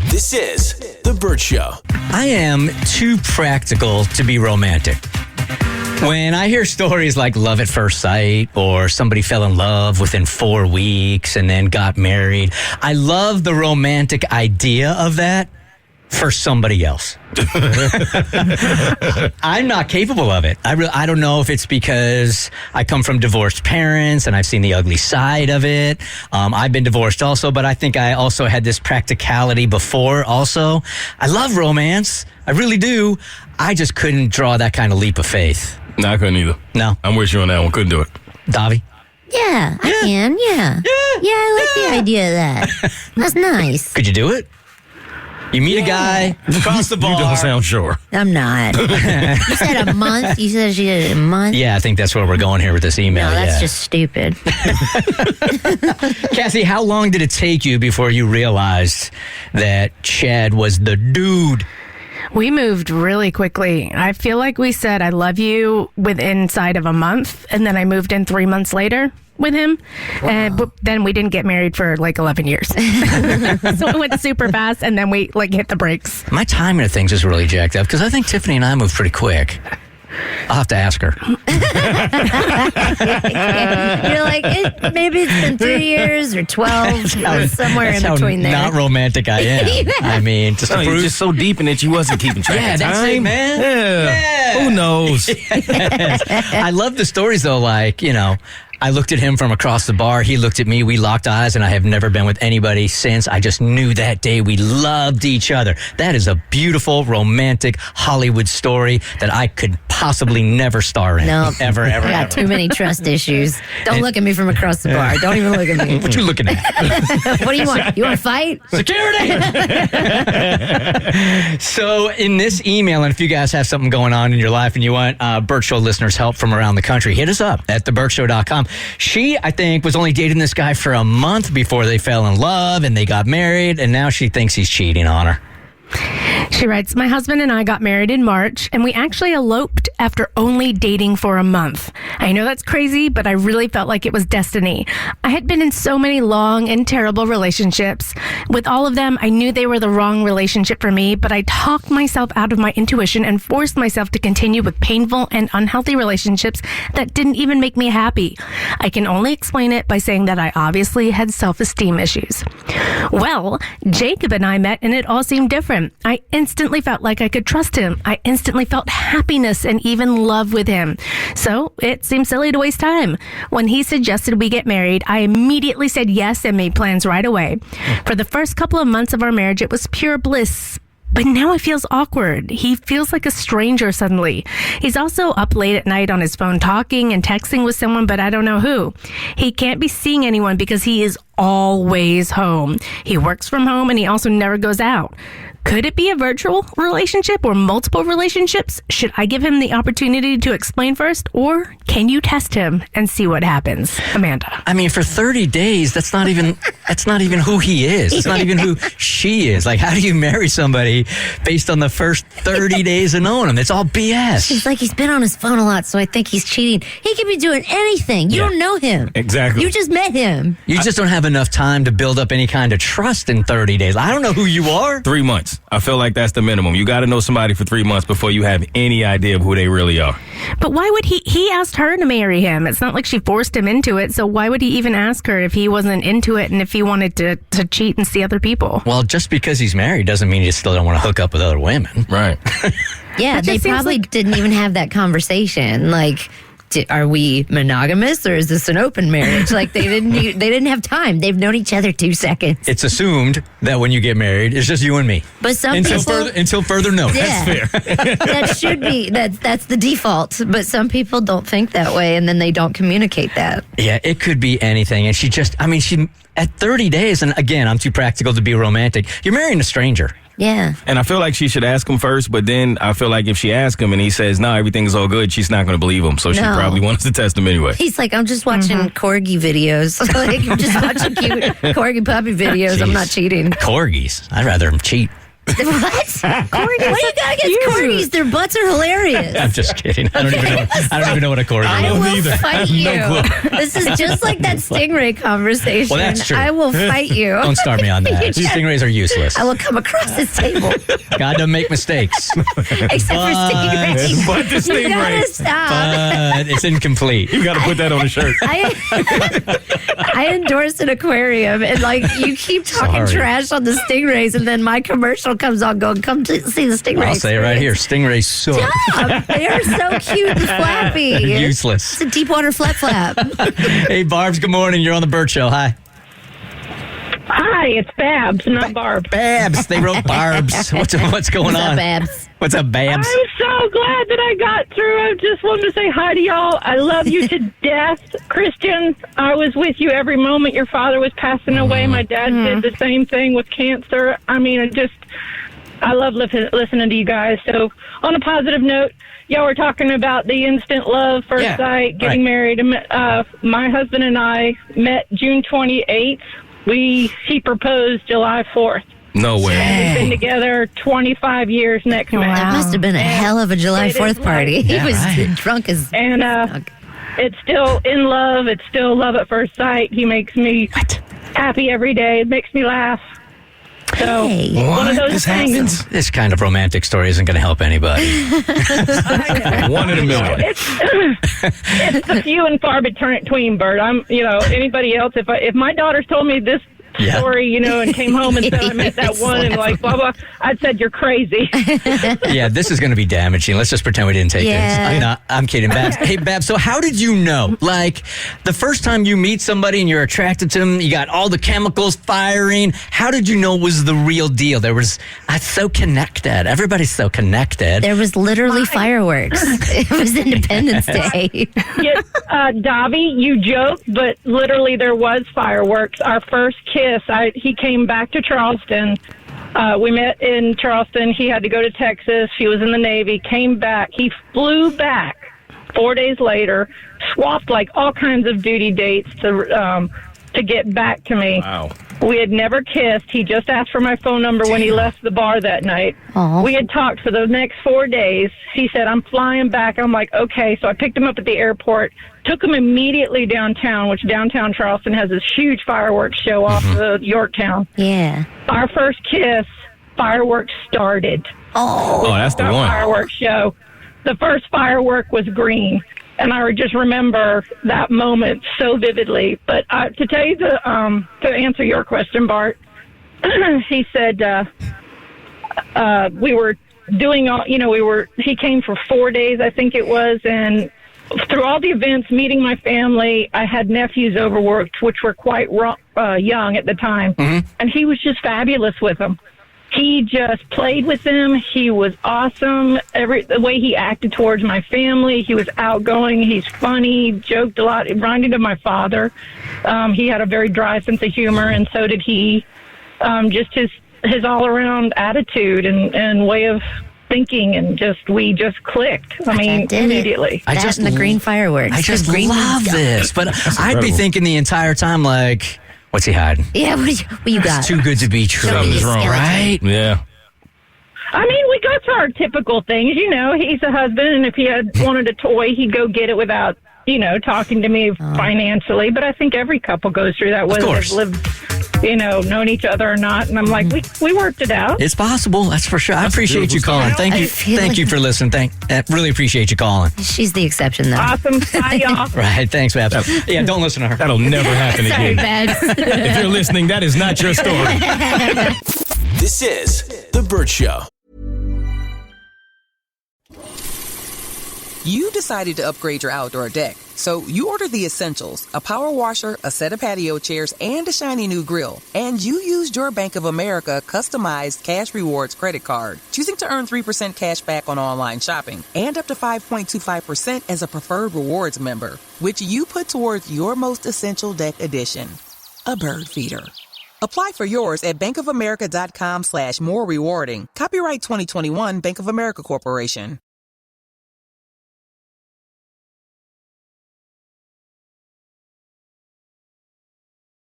This is The Burt Show. I am too practical to be romantic. When I hear stories like love at first sight or somebody fell in love within 4 weeks and then got married, I love the romantic idea of that for somebody else. I'm not capable of it. I don't know if it's because I come from divorced parents and I've seen the ugly side of it. I've been divorced also, but I think I also had this practicality before also. I love romance. I really do. I just couldn't draw that kind of leap of faith. No, I couldn't either. No? I'm with you on that one. Couldn't do it. Davi? Yeah, I can. Yeah, I like the idea of that. That's nice. Could you do it? You meet a guy across the bar. You don't sound sure. I'm not. You said a month? You said she did a month? Yeah, I think that's where we're going here with this email. No, that's just stupid. Cassie, how long did it take you before you realized that Chad was the dude? We moved really quickly. I feel like we said, I love you inside of a month. And then I moved in 3 months later with him. But then we didn't get married for like 11 years. So it went super fast. And then we hit the brakes. My timing of things is really jacked up because I think Tiffany and I moved pretty quick. I'll have to ask her. You're like, maybe it's been 3 years or 12, somewhere in between there. Not romantic I am. I mean, you're just so deep in it, you wasn't keeping track of time. That's it, man. Yeah. Who knows? I love the stories, though, I looked at him from across the bar. He looked at me. We locked eyes, and I have never been with anybody since. I just knew that day we loved each other. That is a beautiful, romantic Hollywood story that I could possibly never star in. No. Ever. I got too many trust issues. Don't look at me from across the bar. Don't even look at me. What you looking at? What do you want? You want to fight? Security! So in this email, and if you guys have something going on in your life and you want Burt Show listeners' help from around the country, hit us up at theburtshow.com. She, I think, was only dating this guy for a month before they fell in love and they got married, and now she thinks he's cheating on her. She writes, my husband and I got married in March, and we actually eloped after only dating for a month. I know that's crazy, but I really felt like it was destiny. I had been in so many long and terrible relationships. With all of them, I knew they were the wrong relationship for me, but I talked myself out of my intuition and forced myself to continue with painful and unhealthy relationships that didn't even make me happy. I can only explain it by saying that I obviously had self-esteem issues. Well, Jacob and I met, and it all seemed different. I instantly felt like I could trust him. I instantly felt happiness and even love with him. So it seemed silly to waste time. When he suggested we get married, I immediately said yes and made plans right away. For the first couple of months of our marriage, it was pure bliss. But now it feels awkward. He feels like a stranger suddenly. He's also up late at night on his phone talking and texting with someone, but I don't know who. He can't be seeing anyone because he is always home. He works from home and he also never goes out. Could it be a virtual relationship or multiple relationships? Should I give him the opportunity to explain first, or can you test him and see what happens? Amanda. I mean, for 30 days, that's not even who he is. It's not even who she is. Like, how do you marry somebody based on the first 30 days of knowing him? It's all BS. She's like, he's been on his phone a lot, so I think he's cheating. He could be doing anything. You don't know him. Exactly. You just met him. You just don't have enough time to build up any kind of trust in 30 days. I don't know who you are. 3 months. I feel like that's the minimum. You got to know somebody for 3 months before you have any idea of who they really are. But why would he asked her to marry him? It's not like she forced him into it. So why would he even ask her if he wasn't into it and if he wanted to cheat and see other people? Well, just because he's married doesn't mean you still don't want to hook up with other women. Right. Yeah, they probably didn't even have that conversation. Like, are we monogamous or is this an open marriage? Like, they didn't have time. They've known each other 2 seconds. It's assumed that when you get married, it's just you and me. But some people, until further notice. Yeah, that's fair. That should be that's the default. But some people don't think that way, and then they don't communicate that. Yeah, it could be anything. And she at 30 days, and again, I'm too practical to be romantic. You're marrying a stranger. Yeah. And I feel like she should ask him first, but then I feel like if she asks him and he says, no, everything's all good, she's not going to believe him. So she probably wants to test him anyway. He's like, I'm just watching corgi videos. Like, I'm just watching cute corgi puppy videos. I'm not cheating. Corgis. I'd rather him cheat. What? Cornies? What do you got against cornies? Their butts are hilarious. I'm just kidding. I don't even know what a corgi I is. will fight you. This is just like that stingray conversation. Well, that's true. I will fight you. Don't start me on that. You just- Stingrays are useless. I will come across this table. God doesn't make mistakes. Except for stingrays. But the You gotta stingray. stop. But it's incomplete. You got to put that on a shirt. I endorse an aquarium, and like you keep talking Sorry. trash on the stingrays, and then my commercial comes on going, come to see the stingray. I'll say it right here. Stingrays suck. Stop. They are so cute and flappy. Useless. It's a deep water flap. Hey, Barbs, good morning. You're on the Burt Show. Hi. Hi, it's Babs, not Barb. Babs. They wrote Barbs. What's going What's on? up, Babs? What's up, Babs? I'm so glad that I got through. I just wanted to say hi to y'all. I love you to death. Christian, I was with you every moment your father was passing away. My dad did the same thing with cancer. I mean, I love listening to you guys. So on a positive note, y'all were talking about the instant love, first sight, getting married. My husband and I met June 28th. He proposed July 4th. No way. We've been together 25 years next month. That must have been a hell of a July It is 4th party. Yeah, He was right. drunk as And it's still in love. It's still love at first sight. He makes me happy every day. It makes me laugh. So Hey. one of those This things. happens. This kind of romantic story isn't going to help anybody. 1 in a million. It's the few and far between, Bert. Anybody else? If my daughters told me this story, and came home and said I met that one and like blah blah, I'd said you're crazy. Yeah, this is going to be damaging. Let's just pretend we didn't take Yeah. this. I'm kidding, Babs. Hey, Babs, so how did you know? Like, the first time you meet somebody and you're attracted to them, you got all the chemicals firing. How did you know it was the real deal? I'm so connected. Everybody's so connected. There was literally fireworks. It was Independence Day. Yes, Davi, you joke, but literally there was fireworks. Our first kiss, he came back to Charleston. We met in Charleston. He had to go to Texas. She was in the Navy. Came back. He flew back 4 days later, swapped like all kinds of duty dates to get back to me. Wow. We had never kissed. He just asked for my phone number when he left the bar that night. Aw. We had talked for the next 4 days. He said, I'm flying back. I'm like, okay. So I picked him up at the airport, took him immediately downtown, which downtown Charleston has this huge fireworks show off of Yorktown. Yeah. Our first kiss, fireworks started. Oh. Oh, that's the Our one. fireworks show. The first firework was green. And I just remember that moment so vividly. But to tell you to answer your question, Bart, he said we were doing all, he came for 4 days, I think it was. And through all the events, meeting my family, I had nephews overworked, which were quite young at the time. And he was just fabulous with them. He just played with them. He was awesome. The way he acted towards my family, he was outgoing. He's funny, joked a lot. It reminded me of my father. He had a very dry sense of humor, and so did he. Just his all-around attitude and way of thinking, and we just clicked. I mean, did it. immediately. I That just and the green fireworks. I just 'Cause green love means- this. But I'd be incredible. thinking the entire time, like, what's he hiding? Yeah, what you got? It's too good to be true. Something's wrong. Right? Yeah. I mean, we go through our typical things. He's a husband, and if he had wanted a toy, he'd go get it without, talking to me financially. But I think every couple goes through that, whether course. they've lived, known each other or not. And I'm like, we worked it out. It's possible. That's for sure. I appreciate you beautiful calling. story. Thank you. I feel Thank like- you for listening. Really appreciate you calling. She's the exception, though. Awesome. Bye, y'all. Right. Thanks, Babs. Yeah, don't listen to her. That'll never happen Sorry, again. Babs. If you're listening, that is not your story. This is The Burt Show. You decided to upgrade your outdoor deck, so you ordered the essentials, a power washer, a set of patio chairs, and a shiny new grill. And you used your Bank of America customized Cash Rewards credit card, choosing to earn 3% cash back on online shopping and up to 5.25% as a preferred rewards member, which you put towards your most essential deck addition, a bird feeder. Apply for yours at bankofamerica.com/more rewarding. Copyright 2021 Bank of America Corporation.